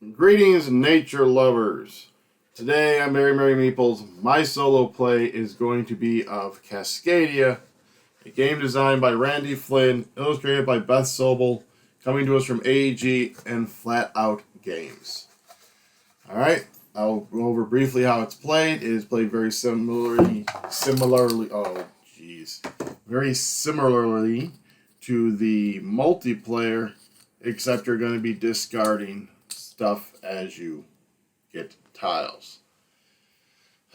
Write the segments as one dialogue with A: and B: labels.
A: Greetings, nature lovers. Today on Merry Merry Meeples, my solo play is going to be of Cascadia, a game designed by Randy Flynn, illustrated by Beth Sobel, coming to us from AEG and Flat Out Games. Alright, I'll go over briefly how it's played. It is played very similarly to the multiplayer, except you're going to be discarding stuff as you get tiles.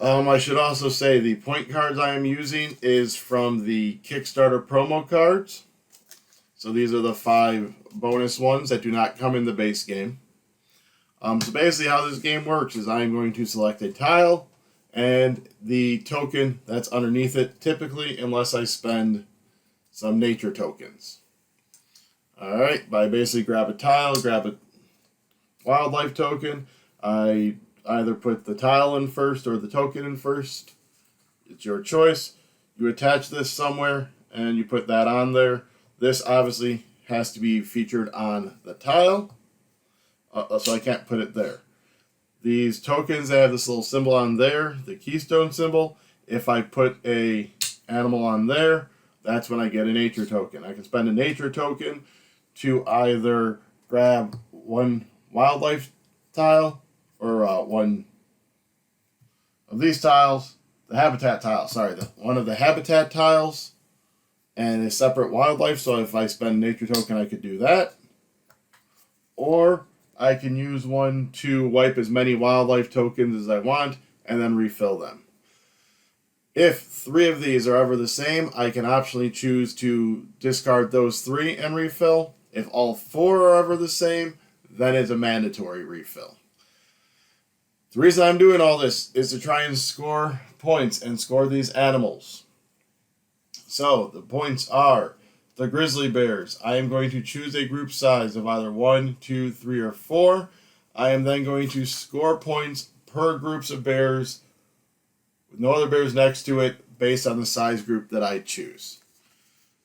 A: I should also say the point cards I am using is from the Kickstarter promo cards. So these are the 5 bonus ones that do not come in the base game. So basically how this game works is I'm going to select a tile and the token that's underneath it, typically unless I spend some nature tokens. Alright, I basically grab a tile, grab a wildlife token. I either put the tile in first or the token in first. It's your choice. You attach this somewhere and you put that on there. This obviously has to be featured on the tile, so I can't put it there. These tokens, they have this little symbol on there, the keystone symbol. If I put a animal on there, that's when I get a nature token. I can spend a nature token to either grab one wildlife tile or one of these tiles, the habitat tile, one of the habitat tiles and a separate wildlife. So if I spend a nature token, I could do that. Or I can use one to wipe as many wildlife tokens as I want and then refill them. If 3 of these are ever the same, I can optionally choose to discard those 3 and refill. If all 4 are ever the same, then it's a mandatory refill. The reason I'm doing all this is to try and score points and score these animals. So the points are the grizzly bears. I am going to choose a group size of either 1, 2, 3, or 4. I am then going to score points per groups of bears with no other bears next to it based on the size group that I choose.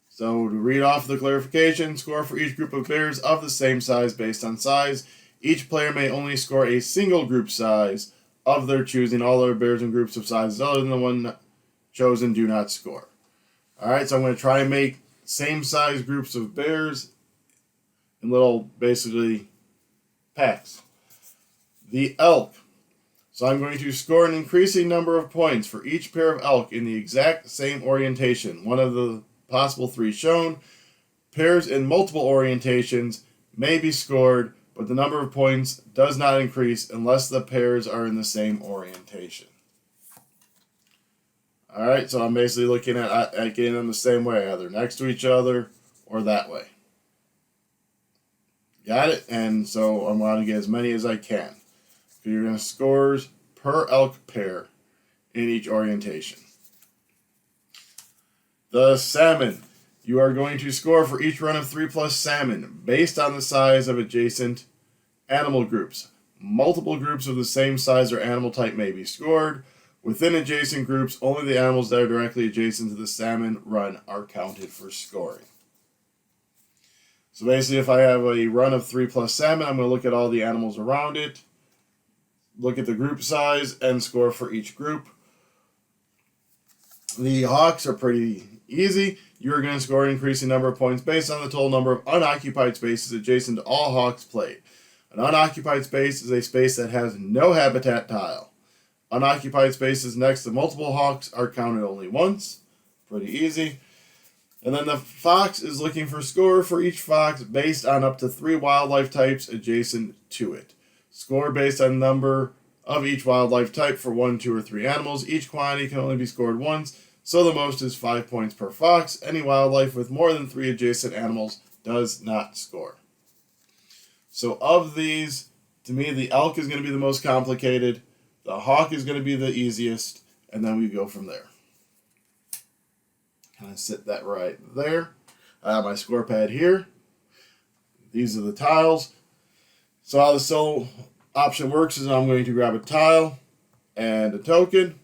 A: So to read off the clarification, score for each group of bears of the same size based on size. Each player may only score a single group size of their choosing. All other bears and groups of sizes other than the one chosen do not score. Alright, so I'm going to try and make same size groups of bears in little, basically, packs. The elk. So I'm going to score an increasing number of points for each pair of elk in the exact same orientation. One of the possible 3 shown. Pairs in multiple orientations may be scored, but the number of points does not increase unless the pairs are in the same orientation. Alright, so I'm basically looking at getting them the same way, either next to each other or that way. Got it? And so I'm going to get as many as I can. So you're going to scores per elk pair in each orientation. The salmon. You are going to score for each run of 3 plus salmon based on the size of adjacent animal groups. Multiple groups of the same size or animal type may be scored. Within adjacent groups, only the animals that are directly adjacent to the salmon run are counted for scoring. So basically, if I have a run of 3 plus salmon, I'm going to look at all the animals around it, look at the group size, and score for each group. The hawks are pretty easy. You're going to score an increasing number of points based on the total number of unoccupied spaces adjacent to all hawks played. An unoccupied space is a space that has no habitat tile. Unoccupied spaces next to multiple hawks are counted only once. Pretty easy. And then the fox is looking for score for each fox based on up to 3 wildlife types adjacent to it. Score based on number of each wildlife type for 1, 2, or 3 animals. Each quantity can only be scored once, so the most is 5 points per fox. Any wildlife with more than 3 adjacent animals does not score. So of these, to me, the elk is going to be the most complicated. The hawk is going to be the easiest, and then we go from there. Kind of sit that right there. I have my score pad here. These are the tiles. So how the solo option works is I'm going to grab a tile and a token,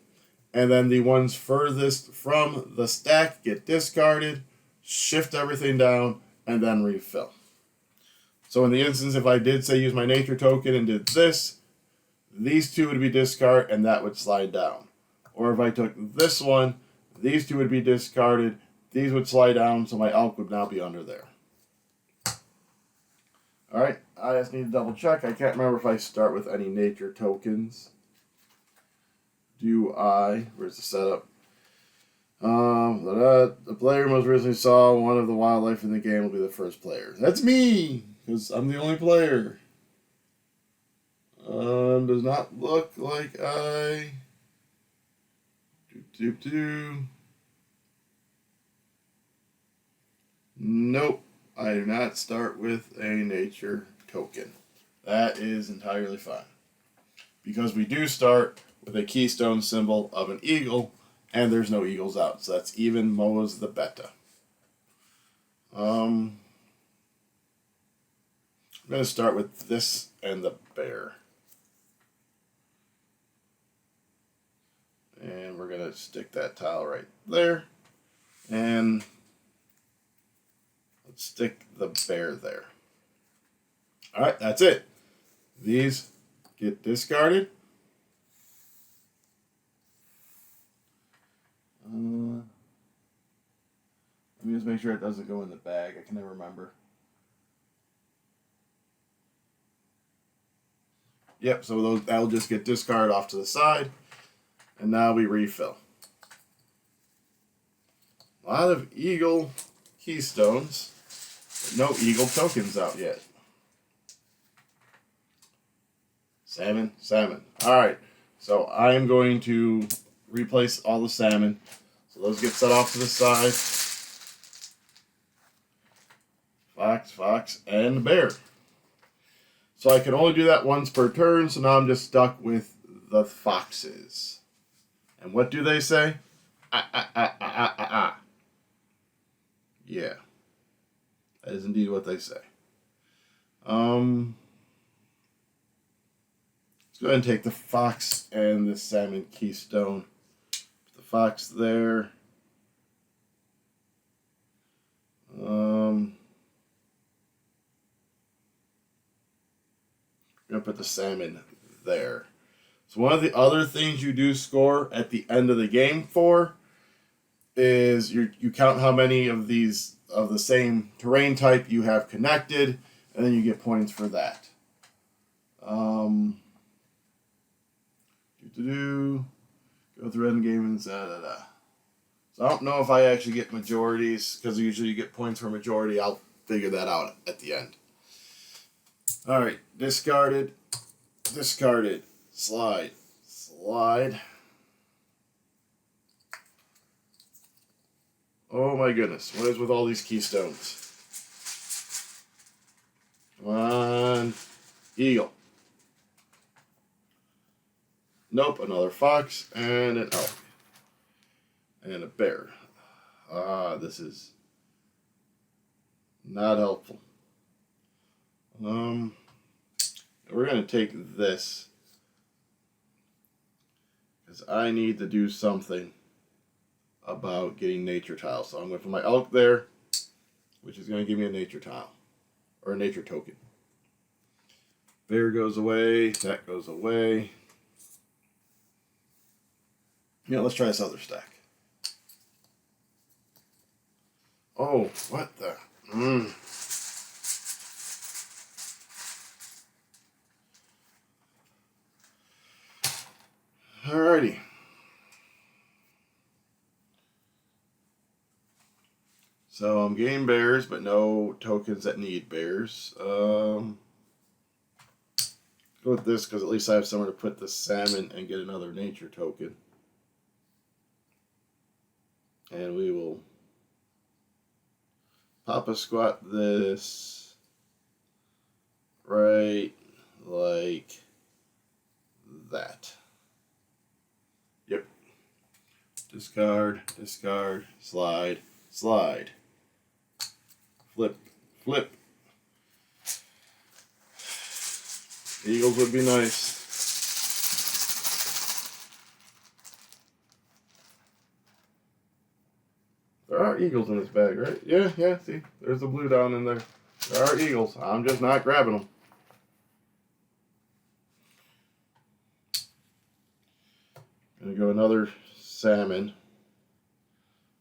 A: and then the ones furthest from the stack get discarded, shift everything down, and then refill. So in the instance, if I did say use my nature token and did this, these two would be discarded and that would slide down. Or if I took this one, these two would be discarded, these would slide down, so my elk would now be under there. Alright, I just need to double check. I can't remember if I start with any nature tokens. Where's the setup? The player most recently saw one of the wildlife in the game will be the first player. That's me, because I'm the only player. Does not look like I... Nope, I do not start with a nature token. That is entirely fine. Because we do start with a keystone symbol of an eagle, and there's no eagles out. So that's even Moa's the beta. I'm going to start with this and the bear. And we're going to stick that tile right there. And let's stick the bear there. Alright, that's it. These get discarded. Let me just make sure it doesn't go in the bag. I can never remember. Yep, so that'll just get discarded off to the side. And now we refill. A lot of eagle keystones, but no eagle tokens out yet. Salmon, salmon. Alright, so I'm going to replace all the salmon. So those get set off to the side. Fox, fox, and bear. So I can only do that once per turn, so now I'm just stuck with the foxes. And what do they say? Yeah. That is indeed what they say. Let's go ahead and take the fox and the salmon keystone. Put the fox there. I'm going to put the salmon there. So one of the other things you do score at the end of the game for is you count how many of these of the same terrain type you have connected, and then you get points for that. Go through end game and da. So I don't know if I actually get majorities, because usually you get points for majority. I'll figure that out at the end. Alright, discarded, slide. Oh my goodness, what is with all these keystones? Come on, eagle. Nope, another fox and an elk. And a bear. This is not helpful. We're going to take this, because I need to do something about getting nature tiles. So I'm going to put my elk there, which is going to give me a nature tile, or a nature token. Bear goes away, that goes away. Let's try this other stack. Oh, what the? Alrighty. So I'm getting bears, but no tokens that need bears. Go with this, because at least I have somewhere to put the salmon and get another nature token. And we will pop a squat this right like that. Yep. Discard, slide. Flip. Eagles would be nice. There are eagles in this bag, right? Yeah, see? There's a blue down in there. There are eagles. I'm just not grabbing them. Gonna go another salmon.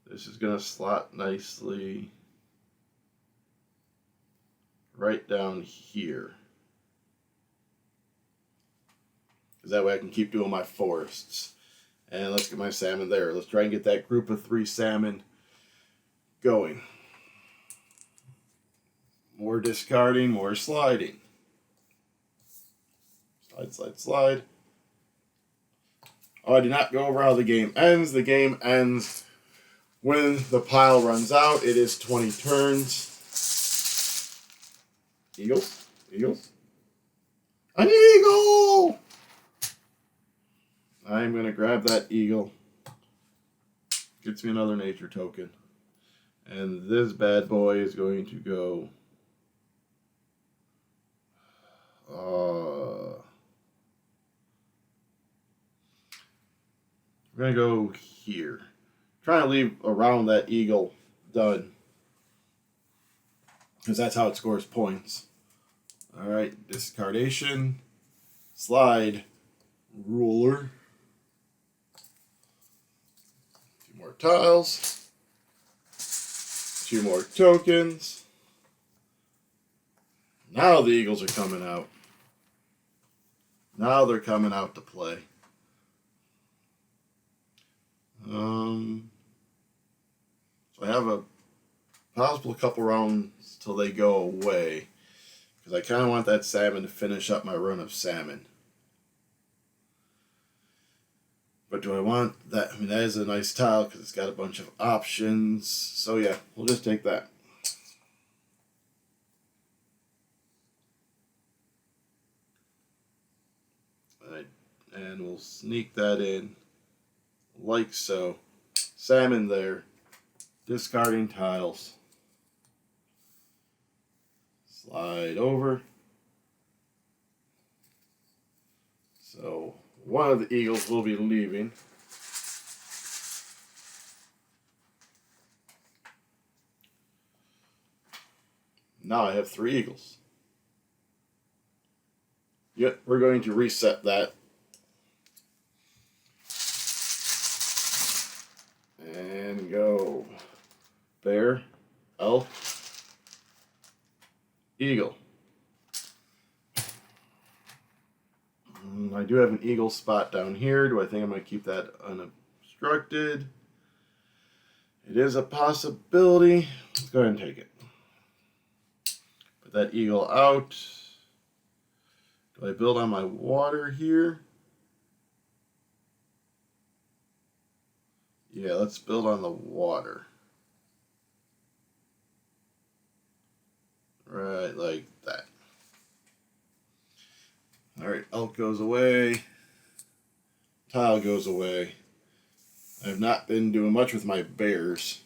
A: This is gonna slot nicely right down here. Because that way I can keep doing my forests. And let's get my salmon there. Let's try and get that group of 3 salmon going. More discarding, more sliding. Slide, slide, slide. Oh, I did not go over how the game ends. The game ends when the pile runs out. It is 20 turns. Eagles? Eagles? An eagle! I'm going to grab that eagle. Gets me another nature token. And this bad boy is going to go... we're going to go here. Trying to leave around that eagle done. Because that's how it scores points. Alright, discardation. Slide. Ruler. 2 more tiles. 2 more tokens. Now the eagles are coming out. Now they're coming out to play. So I have a possible couple rounds till they go away. Because I kind of want that salmon to finish up my run of salmon. But do I want that? I mean, that is a nice tile because it's got a bunch of options. So yeah, we'll just take that. Alright, and we'll sneak that in like so. Salmon there. Discarding tiles. Slide over. So one of the eagles will be leaving. Now I have 3 eagles. Yep, we're going to reset that. And go bear, elk, eagle. I do have an eagle spot down here. Do I think I'm going to keep that unobstructed? It is a possibility. Let's go ahead and take it. Put that eagle out. Do I build on my water here? Yeah, let's build on the water. Right, like that. Alright, elk goes away. Tile goes away. I have not been doing much with my bears.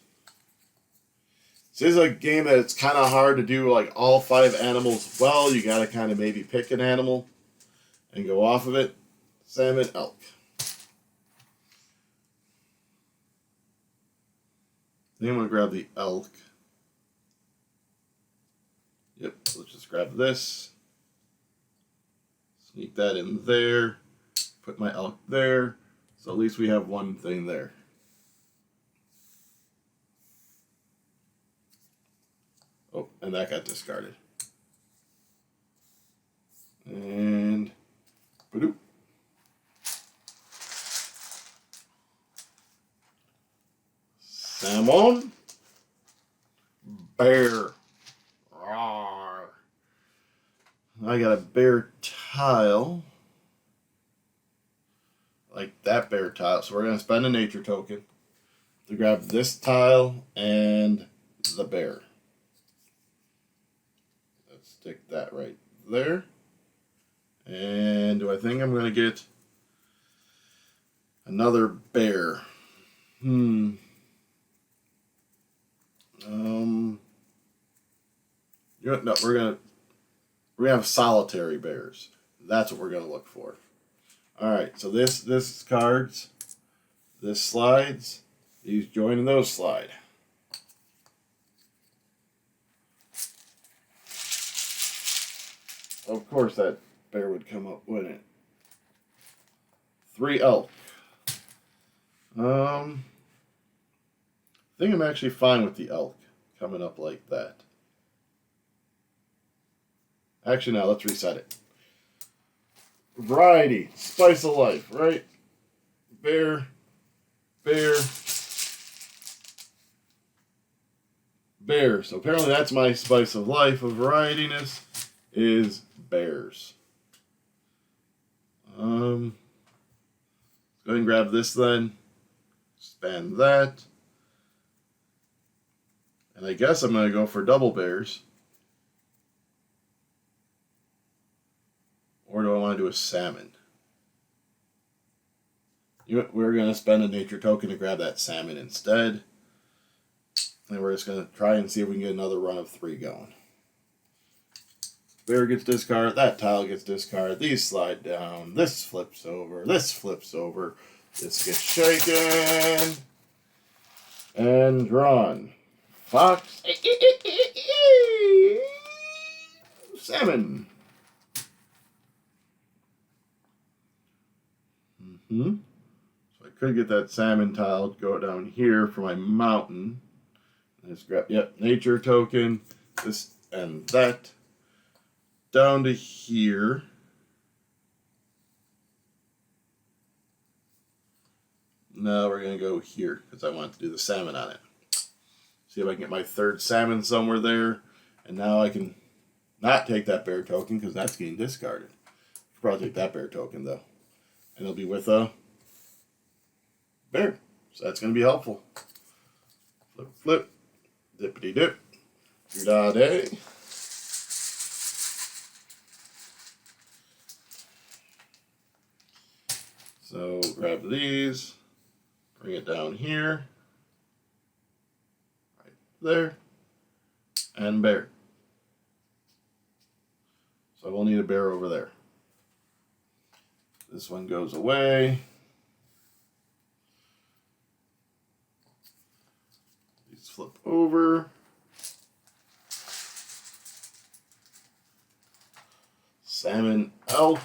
A: This is a game that it's kind of hard to do like all 5 animals well. You gotta kind of maybe pick an animal and go off of it. Salmon, elk. Then I'm going to grab the elk. Yep, let's just grab this. Sneak that in there. Put my elk there. So at least we have one thing there. Oh, and that got discarded. And... ba-doop. Salmon. Bear. Rawr. I got a bear tile. Like that bear tile. So we're going to spend a nature token to grab this tile and the bear. Let's stick that right there. And do I think I'm going to get another bear? You know, no, we're gonna have solitary bears. That's what we're gonna look for. All right, so this cards, this slides. These join and those slide. Of course that bear would come up, wouldn't it? 3 elk. I think I'm actually fine with the elk coming up like that. Actually, now let's reset it. Variety, spice of life, right? Bear, bear, bear. So apparently that's my spice of life of varietyness is bears. Let's go ahead and grab this then. Expand that. And I guess I'm going to go for double bears. Or do I want to do a salmon? We're going to spend a nature token to grab that salmon instead. And we're just going to try and see if we can get another run of 3 going. Bear gets discarded. That tile gets discarded. These slide down. This flips over. This flips over. This gets shaken. And drawn. Fox. Salmon. So I could get that salmon tile to go down here for my mountain. Let's grab, nature token. This and that. Down to here. Now we're going to go here because I want to do the salmon on it. See if I can get my 3rd salmon somewhere there. And now I can not take that bear token because that's getting discarded. I'll probably take that bear token though. And it'll be with a bear. So that's going to be helpful. Flip, flip. Dippity dip. Da-day. So grab these. Bring it down here. Right there. And bear. So we'll need a bear over there. This one goes away. These flip over. Salmon, elk.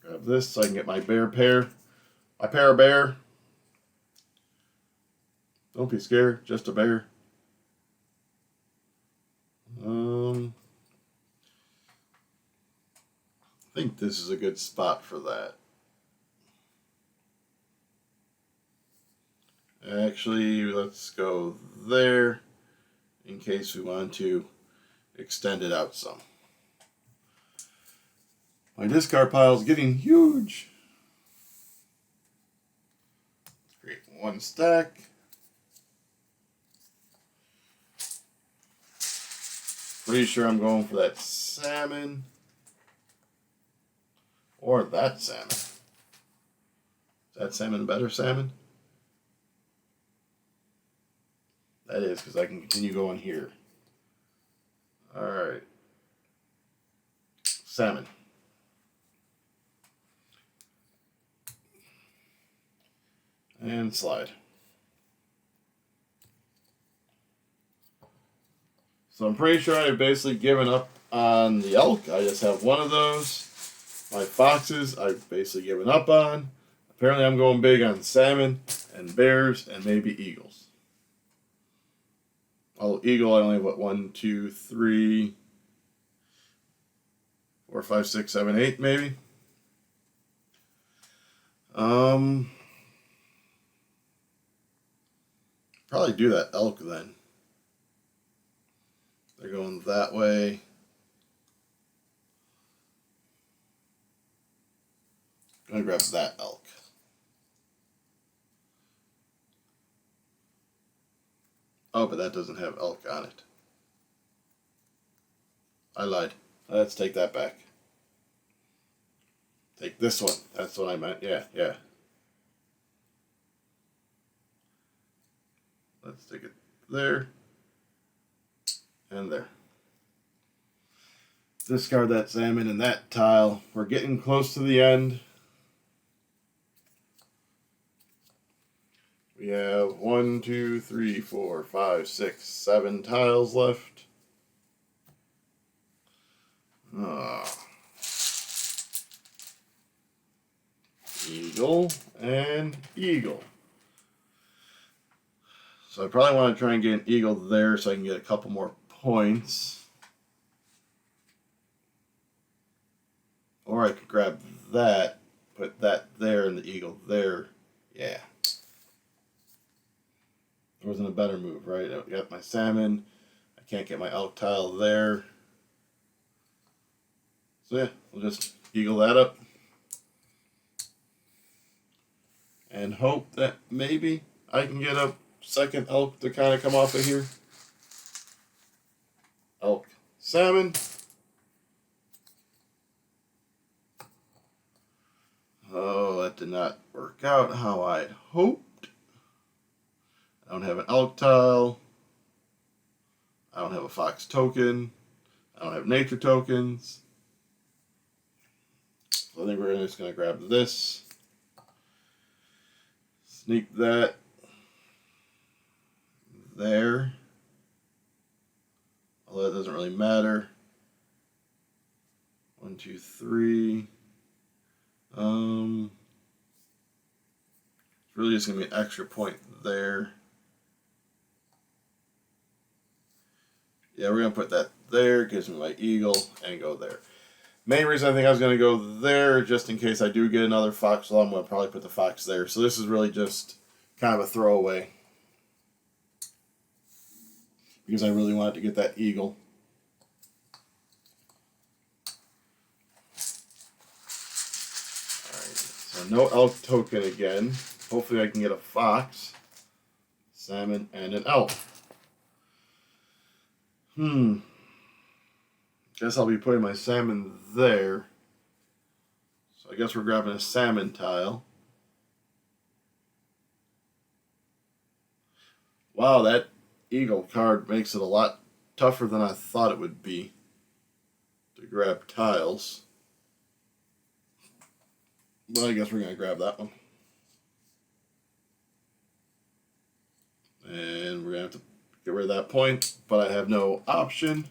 A: Grab this so I can get my bear pair. My pair of bear. Don't be scared, just a bear. I think this is a good spot for that. Actually, let's go there in case we want to extend it out some. My discard pile is getting huge. Let's create 1 stack. Pretty sure I'm going for that salmon. Or that salmon. Is that salmon better salmon? That is, because I can continue going here. Alright. Salmon. And slide. So I'm pretty sure I've basically given up on the elk. I just have one of those. My foxes I've basically given up on. Apparently I'm going big on salmon and bears and maybe eagles. Oh, eagle I only have what, 1, 2, 3, 4, 5, 6, 7, 8 maybe. Probably do that elk then. They're going that way. I'm going to grab that elk. Oh, but that doesn't have elk on it. I lied. Let's take that back. Take this one. That's what I meant. Yeah. Let's stick it there. And there. Discard that salmon and that tile. We're getting close to the end. We have 1, 2, 3, 4, 5, 6, 7 tiles left. Eagle and eagle. So I probably want to try and get an eagle there so I can get a couple more points. Or I could grab that, put that there, and the eagle there. Yeah. There wasn't a better move, right? I got my salmon. I can't get my elk tile there. So yeah, we'll just eagle that up. And hope that maybe I can get a second elk to kind of come off of here. Elk, salmon. Oh, that did not work out how I'd hoped. I don't have an elk tile. I don't have a fox token. I don't have nature tokens. So I think we're just going to grab this. Sneak that there. Although that doesn't really matter. 1, 2, 3. It's really just going to be an extra point there. Yeah, we're going to put that there. Gives me my eagle and go there. Main reason I think I was going to go there, just in case I do get another fox, well, I'm going to probably put the fox there. So this is really just kind of a throwaway. Because I really wanted to get that eagle. Alright, so no elk token again. Hopefully I can get a fox, salmon, and an elk. Guess I'll be putting my salmon there. So I guess we're grabbing a salmon tile. Wow, that eagle card makes it a lot tougher than I thought it would be to grab tiles. But I guess we're going to grab that one. And we're going to have to get rid of that point, but I have no option.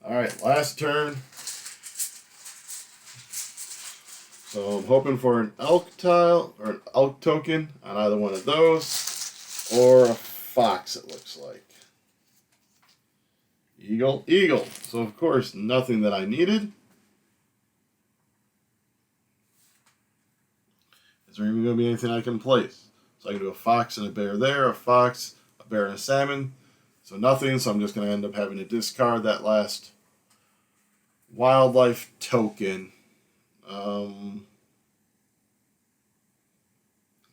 A: Alright, last turn. So I'm hoping for an elk tile or an elk token on either one of those, or a fox, it looks like. Eagle, eagle. So of course, nothing that I needed. Is there even going to be anything I can place? So I can do a fox and a bear there, a fox, a bear and a salmon. So nothing, so I'm just going to end up having to discard that last wildlife token.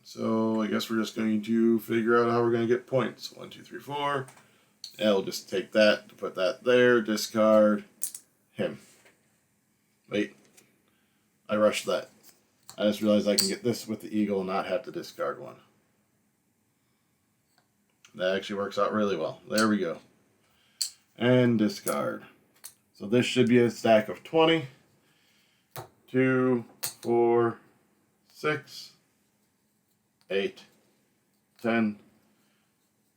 A: So I guess we're just going to figure out how we're going to get points. 1, 2, 3, 4. Yeah, we'll just take that to put that there. Discard him. Wait, I rushed that. I just realized I can get this with the eagle and not have to discard one. That actually works out really well. There we go. And discard. So this should be a stack of 20. 2, 4, 6, 8, 10,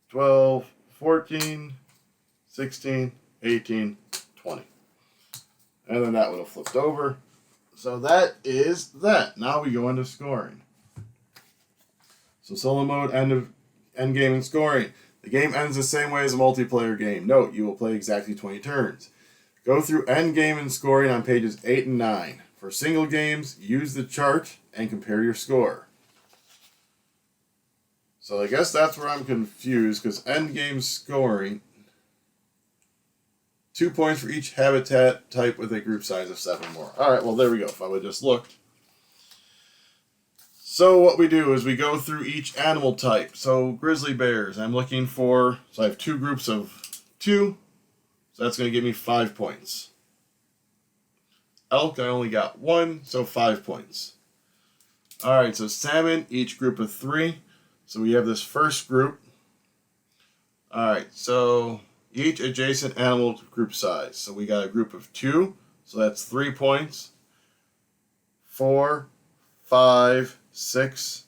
A: 12, 14, 16, 18, 20. And then that would have flipped over. So that is that. Now we go into scoring. So solo mode, end game and scoring. The game ends the same way as a multiplayer game. Note, you will play exactly 20 turns. Go through end game and scoring on pages 8 and 9. For single games, use the chart and compare your score. So I guess that's where I'm confused, because end game scoring, 2 points for each habitat type with a group size of 7 more. Alright, well there we go, if I would have just looked. So what we do is we go through each animal type. So grizzly bears, I'm looking for, so I have 2 groups of 2, so that's going to give me 5 points. Elk, I only got 1, so 5 points. Alright, so salmon, each group of 3. So we have this first group. Alright, so each adjacent animal group size. So we got a group of 2, so that's 3 points. 4, 5, 6,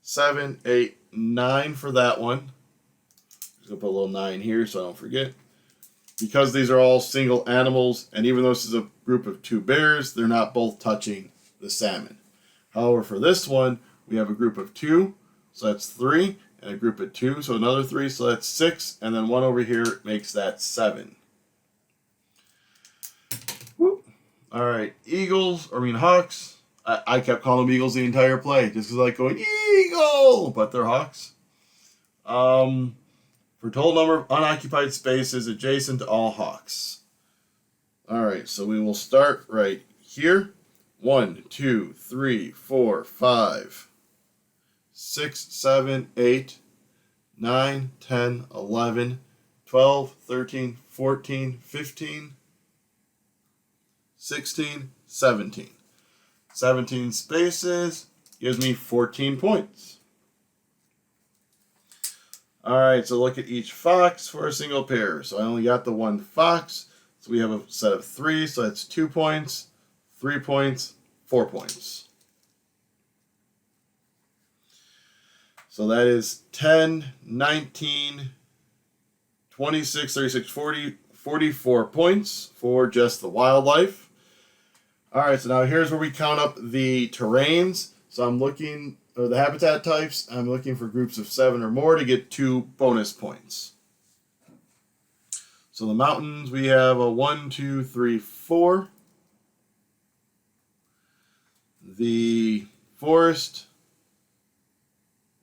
A: 7, 8, 9 for that one. Just gonna put a little 9 here so I don't forget. Because these are all single animals, and even though this is a group of 2 bears, they're not both touching the salmon. However, for this one, we have a group of 2, so that's 3, and a group of 2, so another 3, so that's 6, and then 1 over here makes that 7. Whoop. All right, hawks. I kept calling them eagles the entire play, just because I like going, eagle, but they're hawks. For total number of unoccupied spaces adjacent to all hawks. All right, so we will start right here. 1, 2, 3, 4, 5, 6, 7, 8, 9, 10, 11, 12, 13, 14, 15, 16, 17. 17 spaces gives me 14 points. Alright, so look at each fox for a single pair. So I only got the 1 fox. So we have a set of 3, so that's 2 points, 3 points, 4 points. So that is 10, 19, 26, 36, 40, 44 points for just the wildlife. Alright, so now here's where we count up the terrains. So I'm looking, or the habitat types, I'm looking for groups of 7 or more to get 2 bonus points. So the mountains, we have a 1, 2, 3, 4. The forest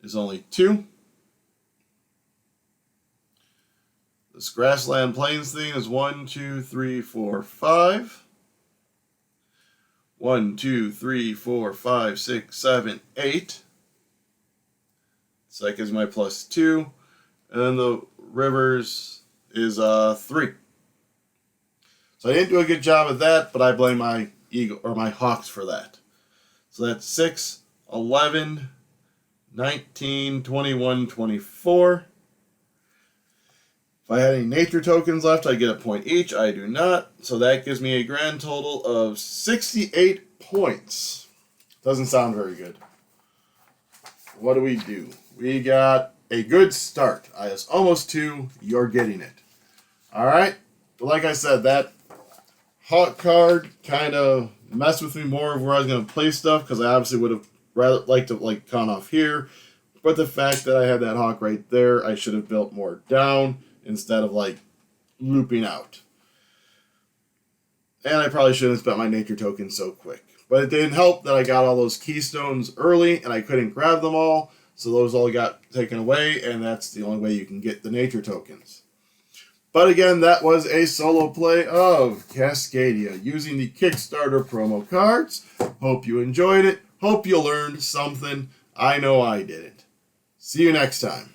A: is only 2. This grassland plains thing is 1, 2, 3, 4, 5. 1, 2, 3, 4, 5, 6, 7, 8. So that gives me my plus 2. And then the rivers is 3. So I didn't do a good job of that, but I blame my eagle or my hawks for that. So that's 6, 11, 19, 21, 24. If I had any nature tokens left, I get a point each. I do not. So that gives me a grand total of 68 points. Doesn't sound very good. What do? We got a good start. I was almost 2. You're getting it. All right. But like I said, that hawk card kind of messed with me more of where I was going to play stuff, because I obviously would have rather liked to count off here. But the fact that I had that hawk right there, I should have built more down instead of looping out. And I probably shouldn't have spent my nature tokens so quick. But it didn't help that I got all those keystones early and I couldn't grab them all. So those all got taken away, and that's the only way you can get the nature tokens. But again, that was a solo play of Cascadia using the Kickstarter promo cards. Hope you enjoyed it. Hope you learned something. I know I didn't. See you next time.